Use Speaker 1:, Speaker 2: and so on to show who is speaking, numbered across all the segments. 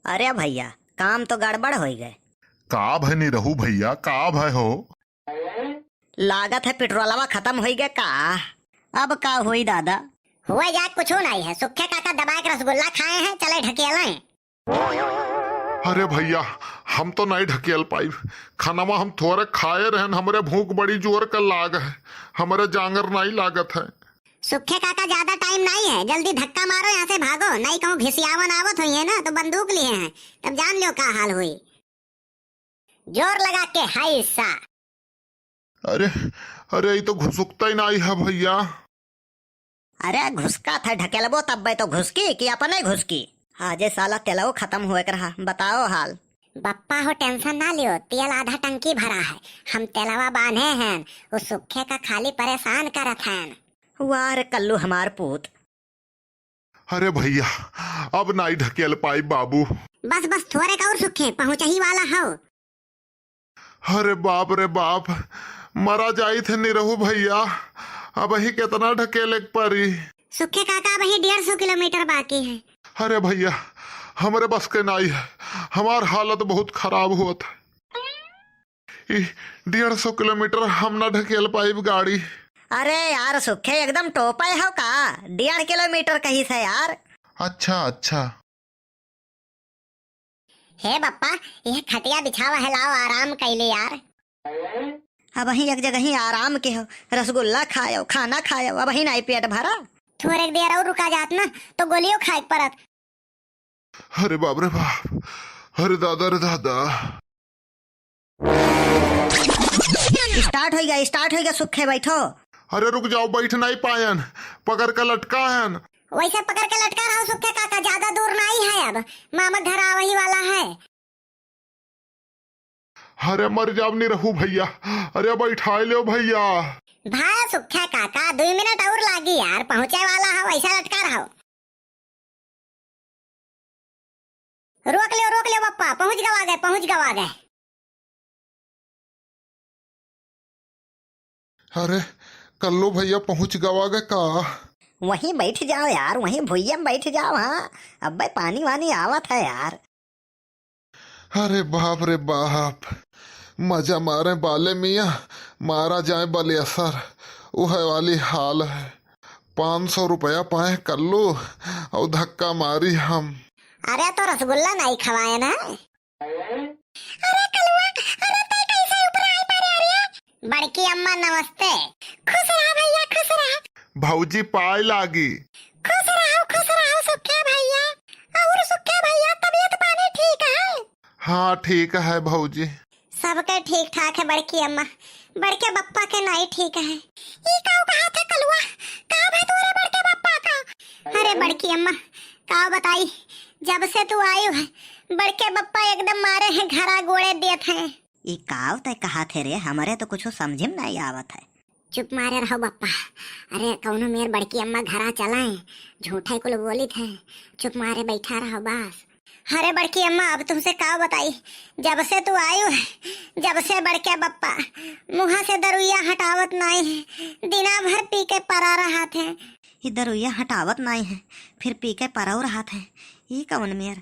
Speaker 1: अरे भैया, काम तो गड़बड़ हो गए।
Speaker 2: का भय नहीं रहू भैया, का भय हो?
Speaker 1: लागत है पेट्रोलवा खत्म हो गए का। अब का हुई दादा?
Speaker 3: हुआ याद कुछ नहीं है। सुखे काका दबा के रसगुल्ला खाए हैं, चले ढकेला है।
Speaker 2: अरे भैया, हम तो नहीं ढकेल पाई। खानावा हम थोड़े खाए रहन, हमरे भूख बड़ी जोर का लाग है, हमरे जांगर नहीं लागत है।
Speaker 3: सुखे काका ज्यादा टाइम नहीं है, जल्दी धक्का मारो, यहाँ से भागो, नहीं कहूँ घिसियावन आवत हुई है ना तो बंदूक लिए हैं, तब जान लो क्या हाल हुई। जोर लगा के हाय सा।
Speaker 2: अरे अरे, ये तो घुसुकता ही नहीं है भैया।
Speaker 1: अरे घुसका था ढकेलबो तब तो घुसकी कि अपने घुसकी। आजे साला तेलव खत्म हुए कर रहा। बताओ हाल।
Speaker 3: बप्पा हो टेंशन ना लियो, तेल आधा टंकी भरा है, हम तेलवा बांधे हैं, उस सुखे का खाली परेशान करत हैं।
Speaker 1: वार कल्लू हमार पूत।
Speaker 2: अरे भैया, अब नहीं ढकेल पाई बाबू।
Speaker 3: बस बस थोड़े का और सुखे पहुंच ही वाला हो।
Speaker 2: अरे बाप रे बाप, मरा जाई थे निरहू भैया, अब ही कितना ढकेले परी।
Speaker 3: सुखे काका वही 150 किलोमीटर बाकी है।
Speaker 2: अरे भैया, हमारे बस के नहीं है, हमार हालत बहुत खराब हुआ था। 150 किलोमीटर हम ना ढकेल पाई गाड़ी।
Speaker 1: अरे यार सुखे एकदम टोपाए हो का। 1.5 किलोमीटर कहीं से यार।
Speaker 2: अच्छा अच्छा।
Speaker 3: हे बप्पा, यह खटिया बिछावा है, लाओ आराम कैले यार।
Speaker 1: अब वही एक जगह ही आराम के हो, रसगुल्ला खायो, खाना खायो, अब वही नहीं पेट भरा।
Speaker 3: थोड़े देर और रुका जात ना तो गोलियों खाए परत।
Speaker 2: अरे बाप रे बाप, अरे दादा रे दादा।
Speaker 1: स्टार्ट हो गया सुखे बैठो।
Speaker 2: अरे रुक जाओ, बैठ नहीं पायन, पकड़ कर लटका है।
Speaker 3: वैसे पकड़ के लटका रहा सुखे काका, ज्यादा दूर नहीं है, अब मामा घर आवही वाला है।
Speaker 2: अरे मर जाओ नहीं रहू भैया, अरे बैठा लो भैया।
Speaker 3: भाई सुखे काका 2 मिनट और लागी यार, पहुंचे वाला है, वैसा लटका रहा। रोक लियो बप्पा, पहुंच गवा गए।
Speaker 2: अरे कल्लू भैया पहुंच गवा गए का?
Speaker 1: वहीं बैठ जाओ यार, वहीं भुइया में बैठ जाओ। हाँ अब भाई पानी वानी आवत है यार।
Speaker 2: अरे बाप रे बाप, मजा मारे बाले मियाँ, मारा जाए बले असर, वह वाली हाल है। 500 रुपया पाए कल्लू और धक्का मारी हम।
Speaker 3: अरे तो रसगुल्ला नहीं खवाए ना। अरे कलुआ, अरे तै कैसे ऊपर आई पारे? अरे बड़की अम्मा नमस्ते। खुश रहा भैया, खुश रहा।
Speaker 2: भौजी पाए लागी।
Speaker 3: खुश रहो सुखे भैया। और सुखे भैया तबीयत पानी ठीक है?
Speaker 2: हाँ ठीक है भौजी।
Speaker 3: सबके ठीक ठाक है, बड़की अम्मा, बड़के बप्पा के नहीं ठीक है। ई काऊ कहा था कलुआ, का है तोरे बड़के बप्पा का? अरे बड़की अम्मा का बताई, जब से तू आई है बड़के बप्पा एकदम मारे हैं, घरा गोड़े देत हैं।
Speaker 1: ये काव तय कहा थे रे, हमारे तो कुछ समझ में नहीं आवत है।
Speaker 3: चुप मारे रहो बप्पा। अरे कौनो मेर बड़की अम्मा घरा चलाए, झूठा कुल बोली थे, चुप मारे बैठा रहो बस। अरे बड़की अम्मा अब तुमसे का बताई, जब से तू आयु है, जब से बड़के बप्पा मुँह से दरुइया हटावत नहीं है, दिना भर पी के परा रहा थे।
Speaker 1: ये दरुइया हटावत नहीं है, फिर पी के पराव रहा थे। ये कौन मेर?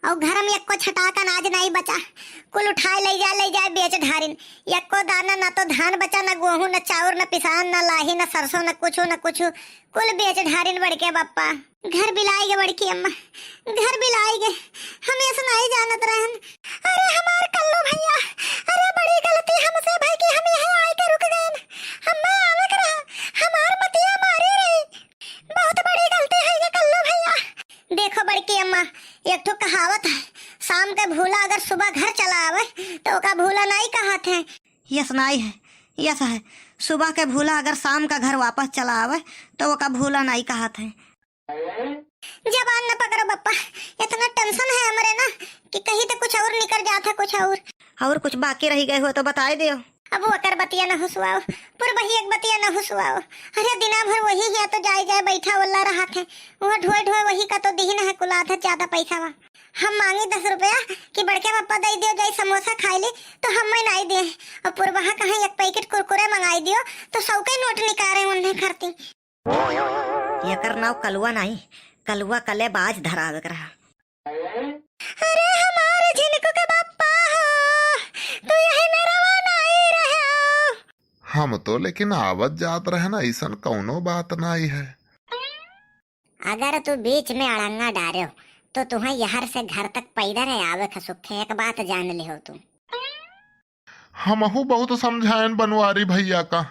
Speaker 3: और घर में एको छटाक अनाज नहीं बचा, कुल उठाए ले जाए बेच ढारिन। एको दाना न तो धान बचा, न गेहूं, न चाउर, न पिसान, न लाही, न सरसों, न कुछ, कुल बेच ढारिन बड़के बप्पा। घर बिलाई गे बड़की अम्मा, घर बिलाई गे, हम ऐसा नहीं जानत रहन। अरे हमार कल्लू भैया, अरे बड़ी गलती हमसे भाई कि हम यहाँ आए के रुक गए। हमें आवे के रहा, हमार मतिया मारी रही, बहुत बड़ी गलती है ये कल्लू भैया। देखो बड़की अम्मा, एक तो कहावत है, शाम के भूला अगर सुबह घर चला आवे तो ओका भूला नहीं कहत है।
Speaker 1: यस नहीं है, यस है, सुबह के भूला अगर शाम का घर वापस चला आवे तो ओका भूला नहीं कहत है।
Speaker 3: जबान न पकड़ो बप्पा, इतना टेंशन है हमरे ना कि कहीं तो कुछ और निकल जाता, कुछ
Speaker 1: और कुछ बाकी रह गए हो तो बताए दियो।
Speaker 3: अब वो कर बतिया न हुसवाओ, पर वही एक बतिया न हुसवाओ। अरे दिना भर वही है तो जाए बैठा वल्ला रहा थे, वह ढोए वही का तो दीन है, कुला था ज्यादा पैसा वा। हम मांगे 10 रुपया कि बड़के पापा दे दियो, जाए समोसा खाई ले, तो हम मैं नहीं दे, और पुरबहा कहा एक पैकेट कुरकुरे मंगाई दियो तो 100 के नोट निकाले उन्हें करती।
Speaker 1: ये कर नाव कलुआ नहीं, कलुआ कले बाज धरावे रहा।
Speaker 2: हम तो लेकिन आवत जात रहे ना, ऐसा कौनो बात नहीं है।
Speaker 3: अगर तू बीच में अड़ंगा डारे हो तो तुम्हें यहाँ से घर तक पैदल आवे खसुखे। एक बात जान ले हो तुम।
Speaker 2: हमहू बहुत समझायन बनवारी भैया का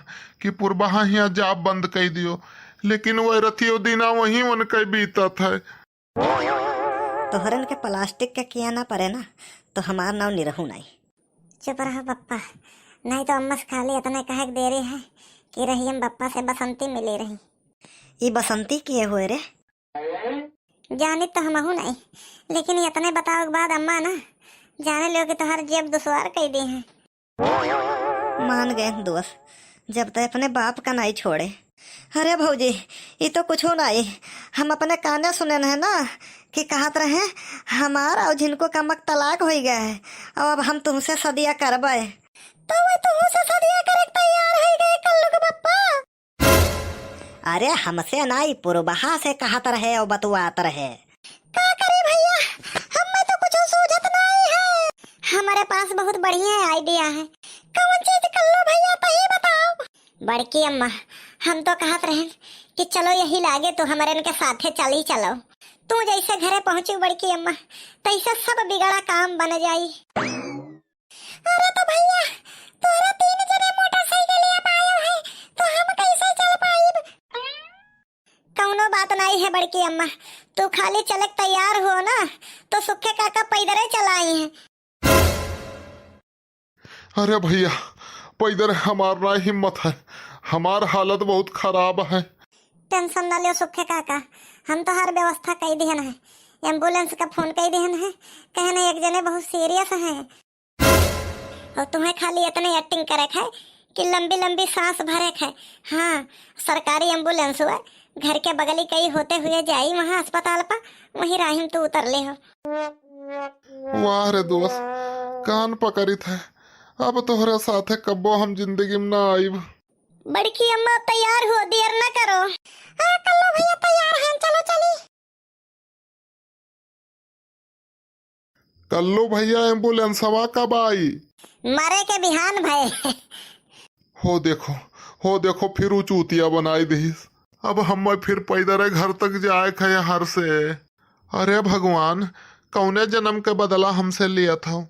Speaker 2: कि पुरबहा हिया जाप बंद कर दियो, लेकिन वह रतियो दिना वही उनके बीतत है।
Speaker 1: तोहरन के प्लास्टिक के किया ना पड़े ना तो हमार नाव निरहू नहीं।
Speaker 3: चुप रहो पप्पा, नहीं तो अम्मा से खाली इतने कहे दे रही है कि रहीम पप्पा से बसंती मिली रही।
Speaker 1: ये बसंती किए हुए रे?
Speaker 3: जानी तो हमहू नहीं, लेकिन इतने बताओ के बाद अम्मा ना जाने लो कि तुम्हारी जेब दुश्वार कह दी है।
Speaker 1: मान गए दोस्त, जब तक अपने बाप का नहीं छोड़े। अरे भौजी, ये तो कुछ नहीं, हम अपने काने सुने है ना कि कहत रहे हमारा और जिनको कमक तलाक हो गया है और अब हम तुमसे सदिया करबे। तो वो तुमसे सदिया करे तैयार हो गए कल्लू के पप्पा। अरे हमसे नहीं, पुरबहा से कहत रहे और बतवात रहे।
Speaker 3: का करे भैया, हमें तो कुछ सूझत नहीं है। हमारे पास बहुत बढ़िया आइडिया है। कौन चीज कर लो भैया, तो ही बताओ। बड़की अम्मा, हम तो कहत रहे कि चलो यही लागे तो हमारे इनके साथे चली चलो। तू जैसे घरे पहुंची बड़की अम्मा, तैसे सब बिगड़ा काम बन जाई। अरे तो भैया, तोरा 3 जने मोटरसाइकिल आयो है तो हम कैसे चल पाइब? कौनो बात नहीं है बड़की अम्मा, तू खाली चलक तैयार हो ना तो सुखे काका पैदल चलाई है।
Speaker 2: अरे भैया, पैदल हमारा हिम्मत है, हमार हालत बहुत खराब है।
Speaker 3: टेंशन न लियो सुखे काका, हम तो हर व्यवस्था कर दिहन है। एम्बुलेंस का फोन कर दिहन है, कहने एक जने बहुत सीरियस है और तुम्हें खाली इतने एक्टिंग करे है कि लंबी लंबी सांस भरे है। हाँ, सरकारी एम्बुलेंस हुआ, घर के बगली कई होते हुए जाई वहाँ अस्पताल पर, वही राहिम तू उतर ले हो।
Speaker 2: वाह रे दोस्त, कान पकड़ित है। अब तोहरे साथे कब्बो हम जिंदगी में ना आईब।
Speaker 3: बड़की अम्मा तैयार हो, देर न करो। हाँ कल्लू भैया तैयार हैं, चलो चली।
Speaker 2: कल्लू भैया एम्बुलेंसवा कब आई?
Speaker 3: मरे के बिहान भय।
Speaker 2: हो देखो फिर ऊ चूतिया बनाई दीस। अब हम फिर पैदल घर तक जाए खे हर से। अरे भगवान, कौने जन्म के बदला हमसे लिया था।